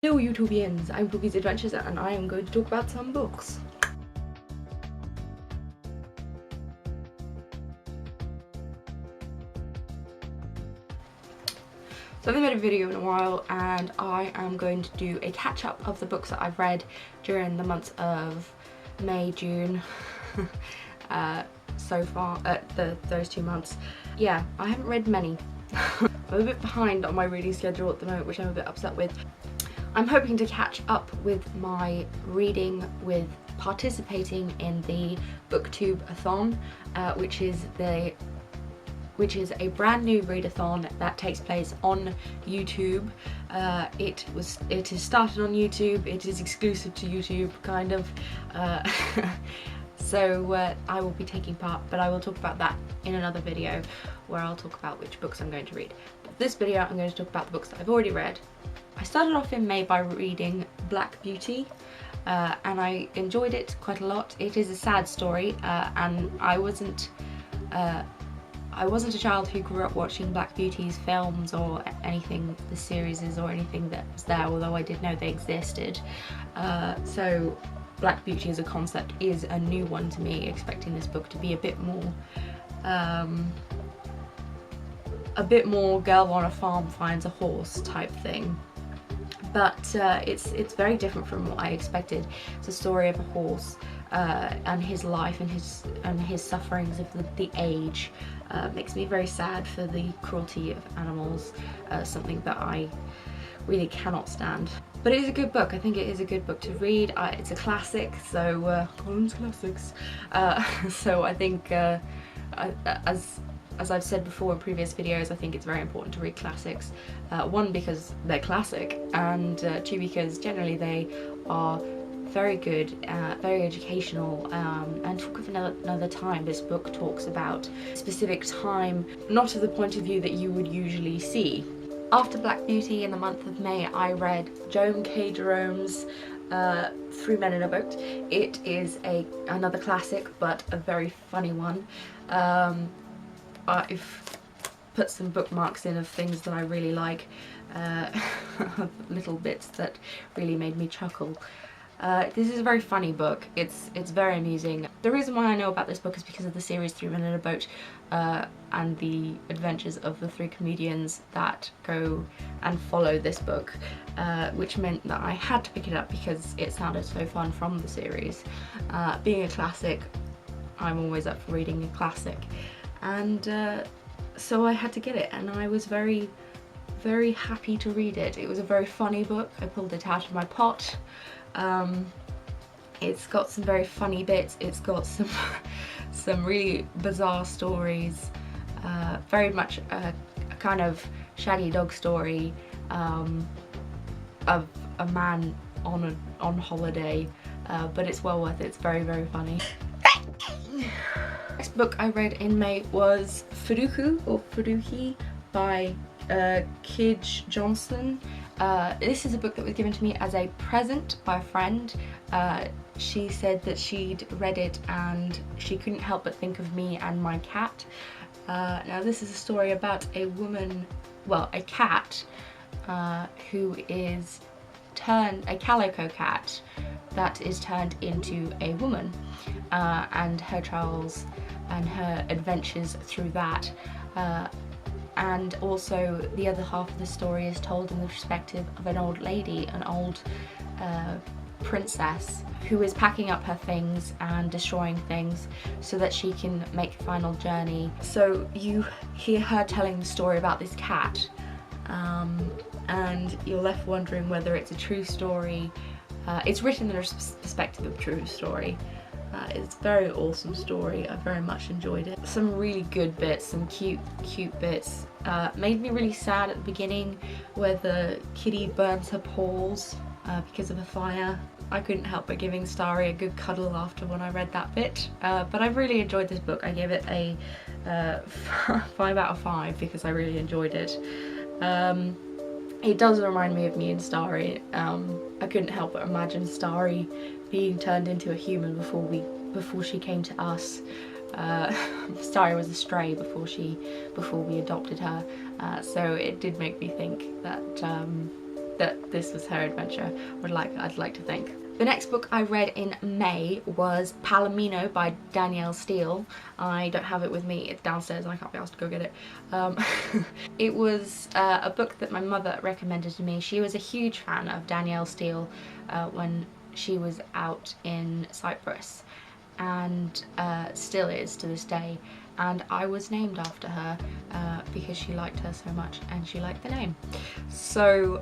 Hello YouTubians, I'm PookiesAdventures and I am going to talk about some books. So I haven't made a video in a while and I am going to do a catch up of the books that I've read during the months of May, June, so far, those 2 months. Yeah, I haven't read many. I'm a bit behind on my reading schedule at the moment, which I'm a bit upset with. I'm hoping to catch up with my reading with participating in the BookTube-a-thon, which is a brand new readathon that takes place on YouTube. It is started on YouTube. It is exclusive to YouTube, kind of. So I will be taking part, but I will talk about that in another video where I'll talk about which books I'm going to read. But this video I'm going to talk about the books that I've already read. I started off in May by reading Black Beauty, and I enjoyed it quite a lot. It is a sad story, and I wasn't a child who grew up watching Black Beauty's films or anything, the series or anything that was there, although I did know they existed. So Black Beauty as a concept is a new one to me, expecting this book to be a bit more girl on a farm finds a horse type thing. But it's very different from what I expected. It's a story of a horse and his life and his sufferings of the age. Makes me very sad for the cruelty of animals, something that I really cannot stand. But it is a good book. I think it is a good book to read. It's a classic, so Collins classics. So I think as I've said before in previous videos, I think it's very important to read classics. One, because they're classic, and two, because generally they are very good, very educational, and talk of another time. This book talks about a specific time, not to the point of view that you would usually see. After Black Beauty, in the month of May, I read Jerome K Jerome's 3 Men in a Boat. It is another classic, but a very funny one. I've put some bookmarks in of things that I really like, little bits that really made me chuckle. This is a very funny book. It's very amusing. The reason why I know about this book is because of the series 3 Men in a Boat, and the adventures of the 3 comedians that go and follow this book, which meant that I had to pick it up because it sounded so fun from the series. Being a classic, I'm always up for reading a classic, and so I had to get it, and I was very, very happy to read it. It was a very funny book. I pulled it out of my pot. It's got some very funny bits. It's got some really bizarre stories. Very much a kind of shaggy dog story of a man on holiday, but it's well worth it. It's very, very funny. Next book I read in May was Fudoki by Kij Johnson. This is a book that was given to me as a present by a friend. She said that she'd read it and she couldn't help but think of me and my cat. Now this is a story about a woman, well, a cat, who is a calico cat that is turned into a woman, and her trials and her adventures through that. And also the other half of the story is told in the perspective of an old lady, an old princess, who is packing up her things and destroying things so that she can make the final journey. So you hear her telling the story about this cat, and you're left wondering whether it's a true story. It's written in a perspective of a true story. It's a very awesome story. I very much enjoyed it. Some really good bits, some cute bits. Made me really sad at the beginning where the kitty burns her paws because of a fire. I couldn't help but giving Starry a good cuddle after when I read that bit. But I really enjoyed this book. I gave it a 5 out of 5 because I really enjoyed it. It does remind me of me and Starry. I couldn't help but imagine Starry being turned into a human before she came to us. Starry was a stray before we adopted her, so it did make me think that that this was her adventure, I'd like to think. The next book I read in May was Palomino by Danielle Steele. I don't have it with me, it's downstairs and I can't be asked to go get it. It was a book that my mother recommended to me. She was a huge fan of Danielle Steele when she was out in Cyprus, and still is to this day. And I was named after her because she liked her so much and she liked the name. So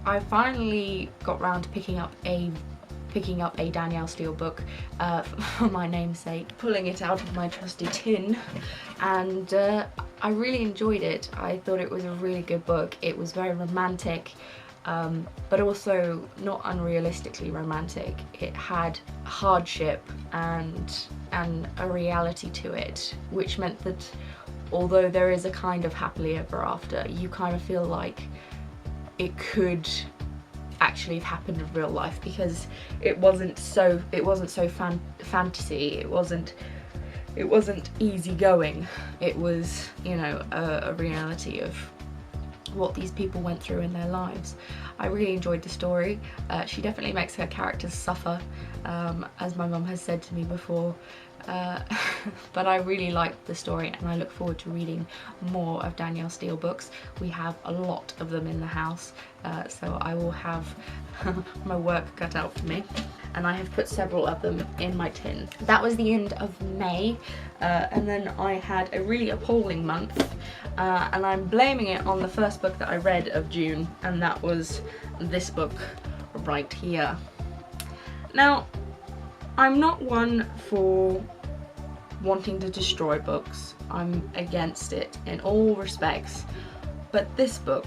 I finally got round to picking up a Danielle Steele book for my namesake, pulling it out of my trusty tin, and I really enjoyed it. I thought it was a really good book. It was very romantic, but also not unrealistically romantic. It had hardship and a reality to it, which meant that although there is a kind of happily ever after, you kind of feel like it could actually have happened in real life, because it wasn't so fantasy, it wasn't easygoing. It was, you know, a reality of what these people went through in their lives. I really enjoyed the story. She definitely makes her characters suffer, as my mum has said to me before. But I really liked the story and I look forward to reading more of Danielle Steele books. We have a lot of them in the house, so I will have my work cut out for me, and I have put several of them in my tin. That was the end of May, and then I had a really appalling month, and I'm blaming it on the first book that I read of June, and that was this book right here. Now, I'm not one for wanting to destroy books. I'm against it in all respects. But this book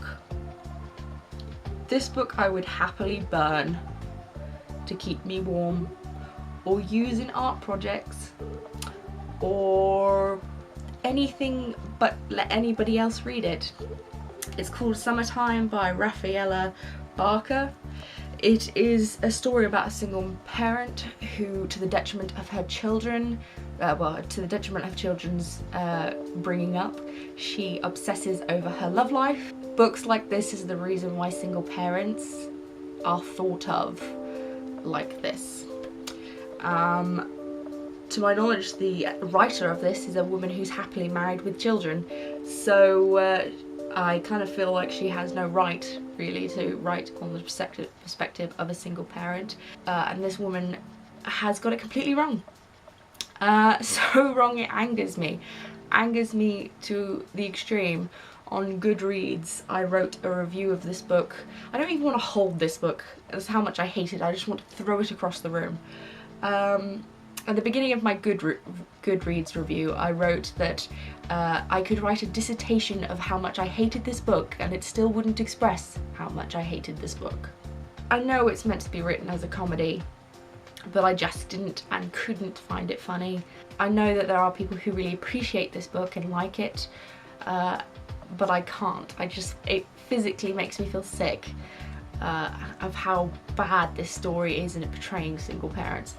I would happily burn to keep me warm, or use in art projects, or anything but let anybody else read it. It's called Summertime by Rafaela Barker. It is a story about a single parent who, to the detriment of her children, to the detriment of children's bringing up, she obsesses over her love life. Books like this is the reason why single parents are thought of like this. To my knowledge, the writer of this is a woman who's happily married with children, so I kind of feel like she has no right really to write on the perspective of a single parent, and this woman has got it completely wrong. So wrong it angers me to the extreme. On Goodreads I wrote a review of this book. I don't even want to hold this book, that's how much I hate it. I just want to throw it across the room. At the beginning of my Goodreads review, I wrote that I could write a dissertation of how much I hated this book and it still wouldn't express how much I hated this book. I know it's meant to be written as a comedy, but I just didn't and couldn't find it funny. I know that there are people who really appreciate this book and like it, but I can't. It physically makes me feel sick of how bad this story is in portraying single parents.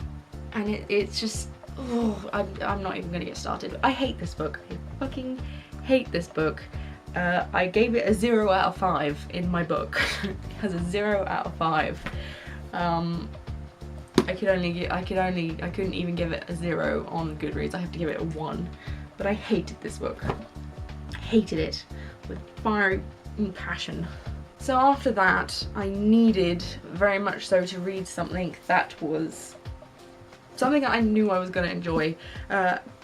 And it's just, oh, I'm not even gonna get started. I hate this book. I fucking hate this book. I gave it a 0 out of 5 in my book. It has a 0 out of 5. I couldn't even give it a 0 on Goodreads. I have to give it a 1. But I hated this book. I hated it with fiery passion. So after that, I needed very much so to read something that was something that I knew I was going to enjoy.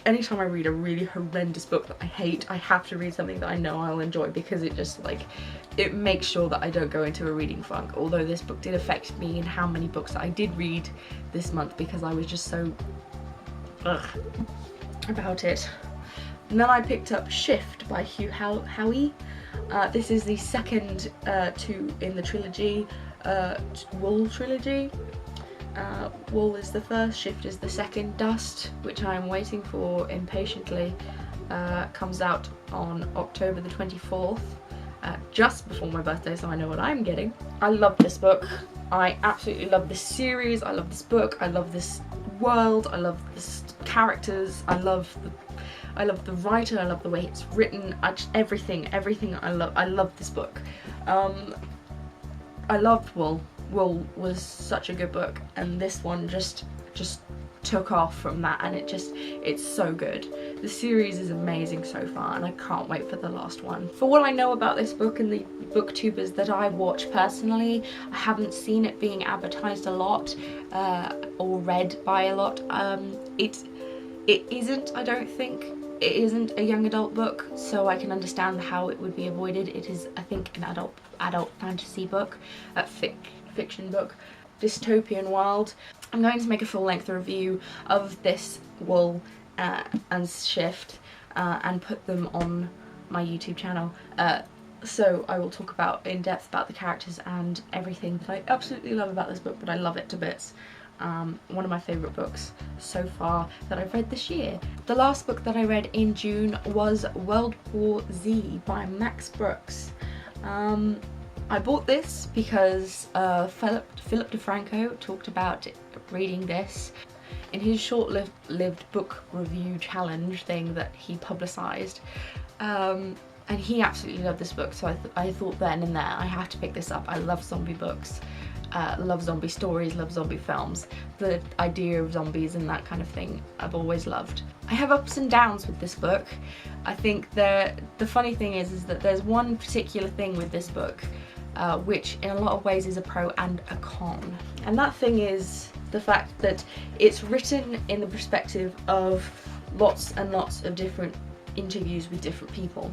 Anytime I read a really horrendous book that I hate, I have to read something that I know I'll enjoy, because it just it makes sure that I don't go into a reading funk. Although this book did affect me in how many books I did read this month, because I was just so about it. And then I picked up Shift by Hugh. This is the second in the trilogy, Wool trilogy. Wool is the first, Shift is the second. Dust, which I am waiting for impatiently, comes out on October the 24th, just before my birthday, so I know what I'm getting. I love this book. I absolutely love this series. I love this book. I love this world. I love the characters. I love the writer. I love the way it's written. Everything I love this book. I loved Wool. Wool was such a good book, and this one just took off from that, and it's so good. The series is amazing so far, and I can't wait for the last one. For what I know about this book and the booktubers that I watch personally, I haven't seen it being advertised a lot or read by a lot. It isn't, I don't think, it isn't a young adult book, so I can understand how it would be avoided. It is, I think, an adult fantasy book, a fiction book, dystopian world. I'm going to make a full-length review of this Wool and Shift and put them on my YouTube channel. So I will talk about in depth about the characters and everything that I absolutely love about this book, but I love it to bits. One of my favourite books so far that I've read this year. The last book that I read in June was World War Z by Max Brooks. I bought this because Philip DeFranco talked about reading this in his short-lived book review challenge thing that he publicised, and he absolutely loved this book, so I thought then and there I have to pick this up. I love zombie books, love zombie stories, love zombie films. The idea of zombies and that kind of thing I've always loved. I have ups and downs with this book. I think the funny thing is that there's one particular thing with this book which in a lot of ways is a pro and a con. And that thing is the fact that it's written in the perspective of lots and lots of different interviews with different people.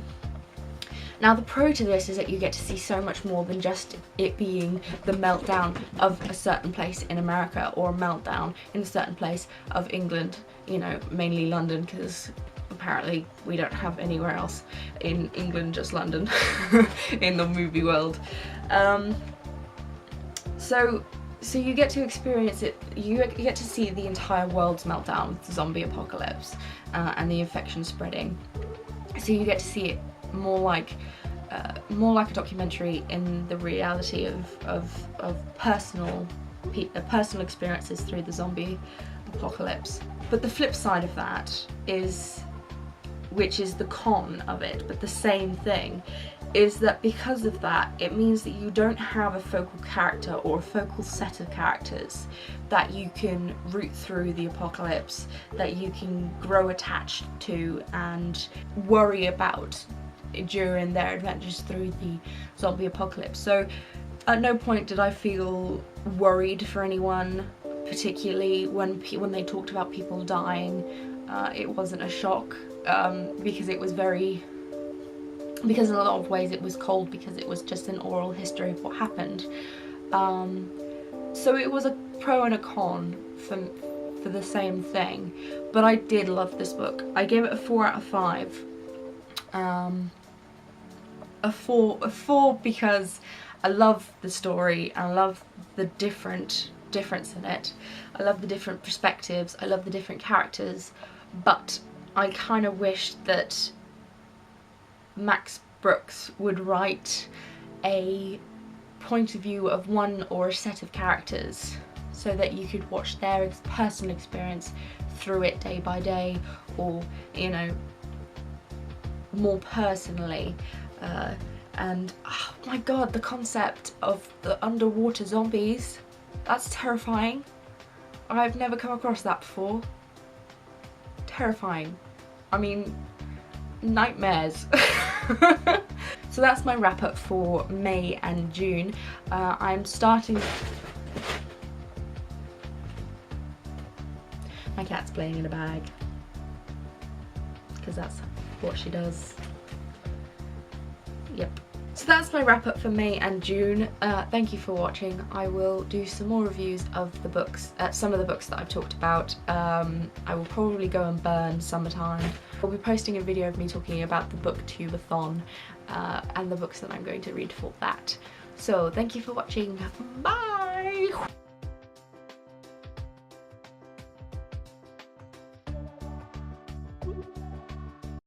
Now the pro to this is that you get to see so much more than just it being the meltdown of a certain place in America or a meltdown in a certain place of England, you know, mainly London, because apparently we don't have anywhere else in England, just London in the movie world. So you get to experience it, you get to see the entire world's meltdown with the zombie apocalypse and the infection spreading. So you get to see it more like a documentary in the reality of personal experiences through the zombie apocalypse. But the flip side of that is, which is the con of it, but the same thing, is that because of that, it means that you don't have a focal character or a focal set of characters that you can root through the apocalypse, that you can grow attached to and worry about during their adventures through the zombie apocalypse. So at no point did I feel worried for anyone, particularly when they talked about people dying. It wasn't a shock because it was because in a lot of ways it was cold, because it was just an oral history of what happened. So it was a pro and a con for the same thing, but I did love this book. I gave it a 4 out of 5. A 4 because I love the story, I love the difference in it, I love the different perspectives, I love the different characters, but I kind of wish that Max Brooks would write a point of view of one or a set of characters so that you could watch their personal experience through it day by day, or, you know, more personally. And oh my god, the concept of the underwater zombies, that's terrifying. I've never come across that before. Terrifying. I mean, nightmares. So that's my wrap up for May and June. I'm starting... My cat's playing in a bag, because that's what she does. Yep. So that's my wrap up for May and June. Thank you for watching. I will do some more reviews of the books, some of the books that I've talked about. I will probably go and burn Summertime. I'll be posting a video of me talking about the booktube-a-thon and the books that I'm going to read for that. So thank you for watching. Bye!